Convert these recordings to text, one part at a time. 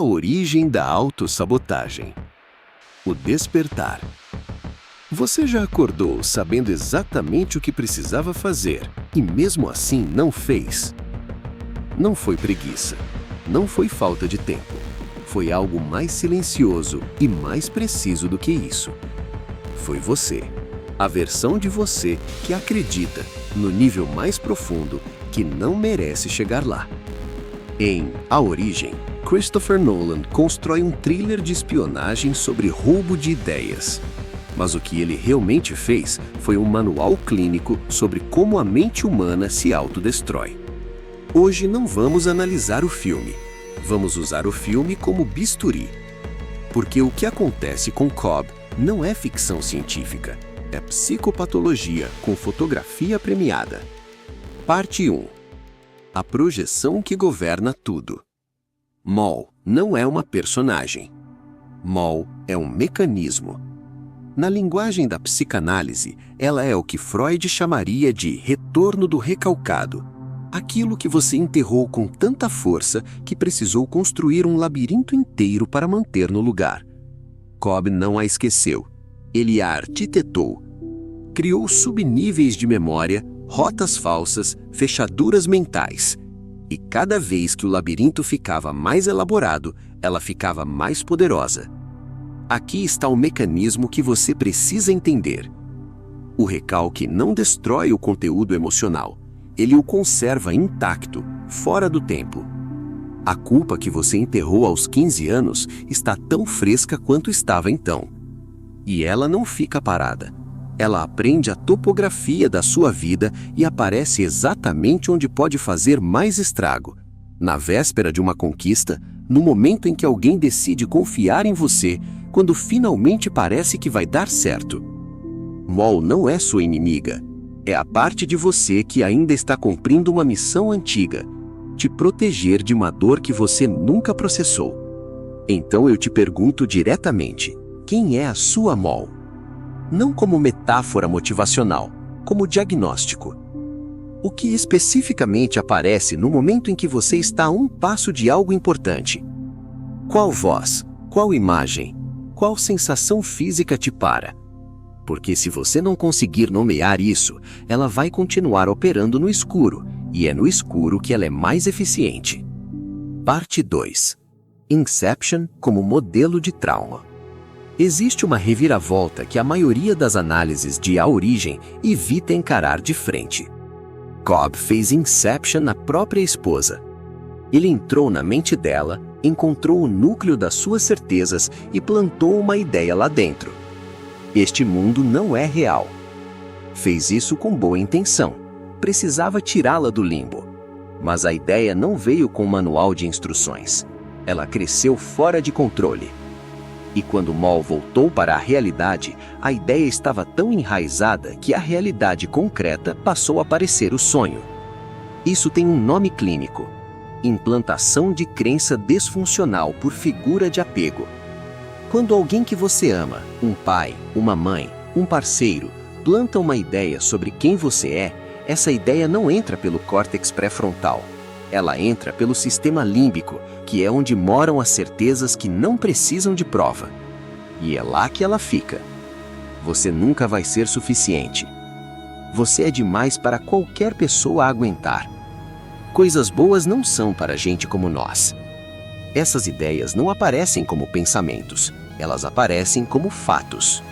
A origem da autossabotagem. O despertar. Você já acordou sabendo exatamente o que precisava fazer e mesmo assim não fez? Não foi preguiça, não foi falta de tempo. Foi algo mais silencioso e mais preciso do que isso. Foi você, a versão de você que acredita, no nível mais profundo, que não merece chegar lá. Em A Origem, Christopher Nolan constrói um thriller de espionagem sobre roubo de ideias. Mas o que ele realmente fez foi um manual clínico sobre como a mente humana se autodestrói. Hoje não vamos analisar o filme. Vamos usar o filme como bisturi. Porque o que acontece com Cobb não é ficção científica, é psicopatologia com fotografia premiada. Parte 1. A projeção que governa tudo. Moll não é uma personagem. Moll é um mecanismo. Na linguagem da psicanálise, ela é o que Freud chamaria de retorno do recalcado. Aquilo que você enterrou com tanta força que precisou construir um labirinto inteiro para manter no lugar. Cobb não a esqueceu. Ele a arquitetou. Criou subníveis de memória, rotas falsas, fechaduras mentais. E cada vez que o labirinto ficava mais elaborado, ela ficava mais poderosa. Aqui está o mecanismo que você precisa entender. O recalque não destrói o conteúdo emocional. Ele o conserva intacto, fora do tempo. A culpa que você enterrou aos 15 anos está tão fresca quanto estava então. E ela não fica parada. Ela aprende a topografia da sua vida e aparece exatamente onde pode fazer mais estrago. Na véspera de uma conquista, no momento em que alguém decide confiar em você, quando finalmente parece que vai dar certo. Moll não é sua inimiga. É a parte de você que ainda está cumprindo uma missão antiga, te proteger de uma dor que você nunca processou. Então eu te pergunto diretamente, quem é a sua Moll? Não como metáfora motivacional, como diagnóstico. O que especificamente aparece no momento em que você está a um passo de algo importante? Qual voz? Qual imagem? Qual sensação física te para? Porque se você não conseguir nomear isso, ela vai continuar operando no escuro, e é no escuro que ela é mais eficiente. Parte 2. Inception como modelo de trauma. Existe uma reviravolta que a maioria das análises de A Origem evita encarar de frente. Cobb fez Inception na própria esposa. Ele entrou na mente dela, encontrou o núcleo das suas certezas e plantou uma ideia lá dentro. Este mundo não é real. Fez isso com boa intenção. Precisava tirá-la do limbo. Mas a ideia não veio com manual de instruções. Ela cresceu fora de controle. E quando Moll voltou para a realidade, a ideia estava tão enraizada que a realidade concreta passou a parecer o sonho. Isso tem um nome clínico: implantação de crença desfuncional por figura de apego. Quando alguém que você ama, um pai, uma mãe, um parceiro, planta uma ideia sobre quem você é, essa ideia não entra pelo córtex pré-frontal. Ela entra pelo sistema límbico, que é onde moram as certezas que não precisam de prova. E é lá que ela fica. Você nunca vai ser suficiente. Você é demais para qualquer pessoa aguentar. Coisas boas não são para gente como nós. Essas ideias não aparecem como pensamentos, elas aparecem como fatos.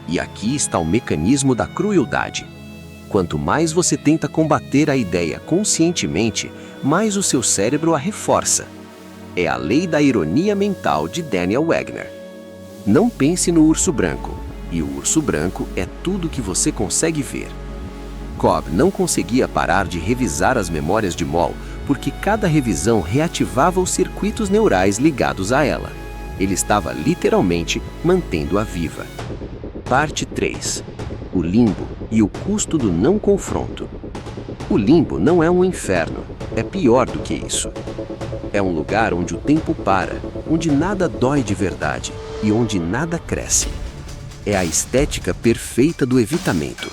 E aqui está o mecanismo da crueldade. Quanto mais você tenta combater a ideia conscientemente, mais o seu cérebro a reforça. É a lei da ironia mental de Daniel Wegner. Não pense no urso branco, e o urso branco é tudo que você consegue ver. Cobb não conseguia parar de revisar as memórias de Moll, porque cada revisão reativava os circuitos neurais ligados a ela. Ele estava literalmente mantendo-a viva. Parte 3. O limbo e o custo do não confronto. O limbo não é um inferno, é pior do que isso. É um lugar onde o tempo para, onde nada dói de verdade e onde nada cresce. É a estética perfeita do evitamento.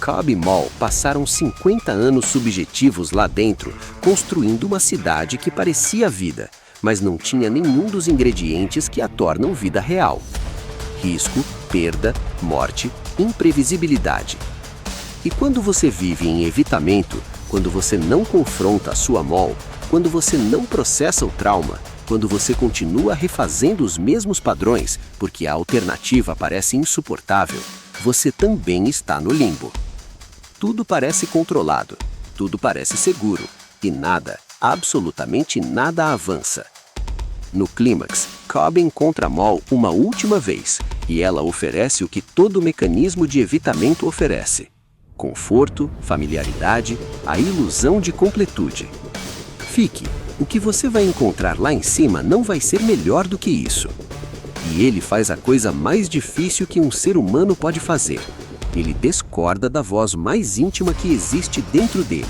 Cobb e Moll passaram 50 anos subjetivos lá dentro, construindo uma cidade que parecia vida, mas não tinha nenhum dos ingredientes que a tornam vida real: risco, perda, morte, imprevisibilidade. E quando você vive em evitamento, quando você não confronta a sua mol, quando você não processa o trauma, quando você continua refazendo os mesmos padrões porque a alternativa parece insuportável, você também está no limbo. Tudo parece controlado, tudo parece seguro, e nada, absolutamente nada avança. No clímax, Cobb encontra Mol uma última vez, e ela oferece o que todo mecanismo de evitamento oferece: conforto, familiaridade, a ilusão de completude. Fique, o que você vai encontrar lá em cima não vai ser melhor do que isso. E ele faz a coisa mais difícil que um ser humano pode fazer. Ele discorda da voz mais íntima que existe dentro dele.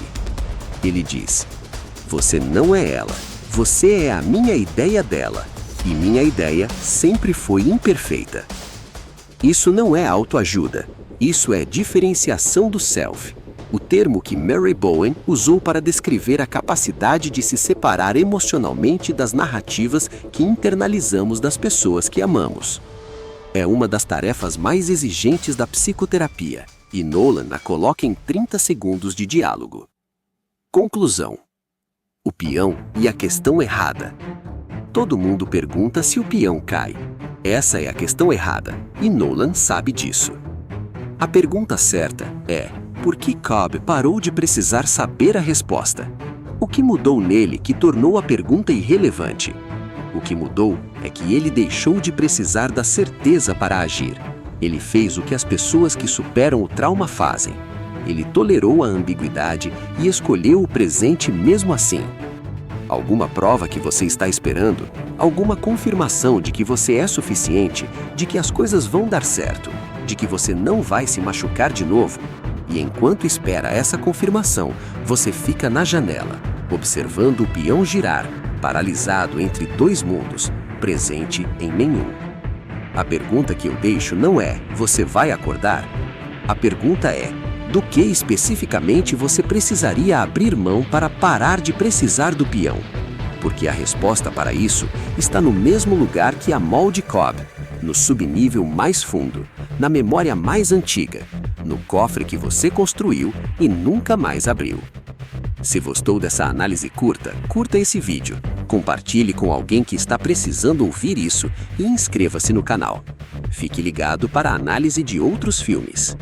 Ele diz: você não é ela, você é a minha ideia dela, e minha ideia sempre foi imperfeita. Isso não é autoajuda, isso é diferenciação do self, o termo que Mary Bowen usou para descrever a capacidade de se separar emocionalmente das narrativas que internalizamos das pessoas que amamos. É uma das tarefas mais exigentes da psicoterapia, e Nolan a coloca em 30 segundos de diálogo. Conclusão: o peão e a questão errada. Todo mundo pergunta se o peão cai. Essa é a questão errada, e Nolan sabe disso. A pergunta certa é: por que Cobb parou de precisar saber a resposta? O que mudou nele que tornou a pergunta irrelevante? O que mudou é que ele deixou de precisar da certeza para agir. Ele fez o que as pessoas que superam o trauma fazem. Ele tolerou a ambiguidade e escolheu o presente mesmo assim. Alguma prova que você está esperando? Alguma confirmação de que você é suficiente? De que as coisas vão dar certo? De que você não vai se machucar de novo? E enquanto espera essa confirmação, você fica na janela, observando o peão girar, paralisado entre dois mundos, presente em nenhum. A pergunta que eu deixo não é: você vai acordar? A pergunta é: do que especificamente você precisaria abrir mão para parar de precisar do peão? Porque a resposta para isso está no mesmo lugar que a Mol de Cobb, no subnível mais fundo, na memória mais antiga, no cofre que você construiu e nunca mais abriu. Se gostou dessa análise curta, curta esse vídeo, compartilhe com alguém que está precisando ouvir isso e inscreva-se no canal. Fique ligado para a análise de outros filmes.